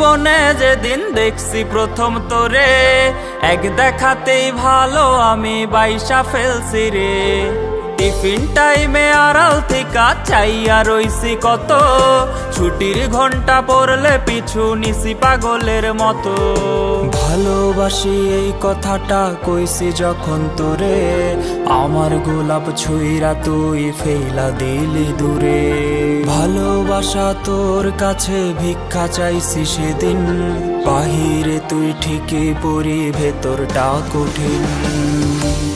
জীবনে যেদিন দেখছি প্রথম তোরে, এক দেখাতেই ভালো আমি বাইসা ফেলছি রে। টিফিন টাইমে আড়াল থেকে চাইয়া রইছি কত, ছুটির ঘন্টা পড়লে পিছু নিছি পাগলের মতো। ভালোবাসি এই কথাটা কইছি যখন তোরে, আমার গোলাপ ছুঁইরা তুই ফেলা দিলি দূরে। ভালোবাসা তোর কাছে ভিক্ষা চাইছি সেদিন, বাহিরে তুই ঠিকই পরি ভেতরটা কঠিন।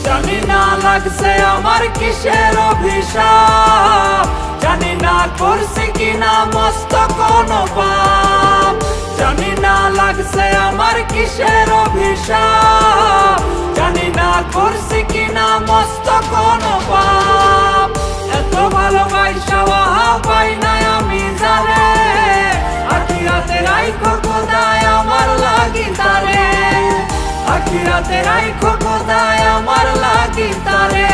জানি না লাগছে আমার কিসের অভিশাপ, জানি না করছি কিনা মস্ত কোনো পাপ। জানি না লাগছে আমার কিসের অভিশাপ, জানি না করছি কিনা মস্ত কোনো পাপ। এত ভালোবাসা পাই নাই আমি যারে, আখিরাতে রাইখো খোদায় আমার লাগি তারে। আখিরাতে রাইখো খোদায় আমার লাগি তারে।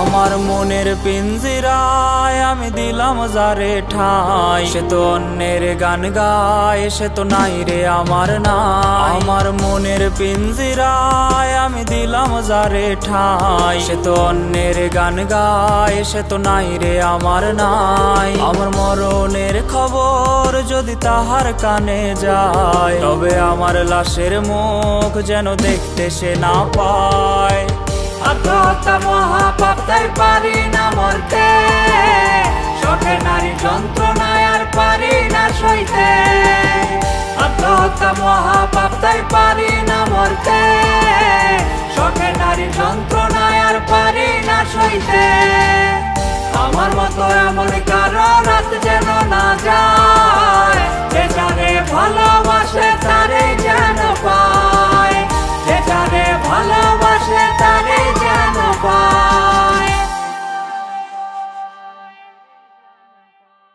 আমার মনের পিঞ্জিরায় আমি দিলাম যারে ঠাই, সে তো অন্যের গান গায়, সে তো নাই রে আমার নাই। আমার মনের পিঞ্জিরায় আমি দিলাম যারে ঠাই, সে তো অন্যের গান গায়, সে তো নাই রে আমার নাই। আমার মরণের খবর যদি তাহার কানে যায়, তবে আমার লাশের মুখ যেন দেখতে সে না পায়। আত্মহত্যা মহাপাপ তাই পারি না মরতে, শখের নারী যন্ত্রণায় আর পারি না সইতে। আত্মহত্যা মহাপাপ তাই পারি না মরতে, শখের নারী যন্ত্রণায় আর পারি না সইতে। আমার মতো এমন কারো রাত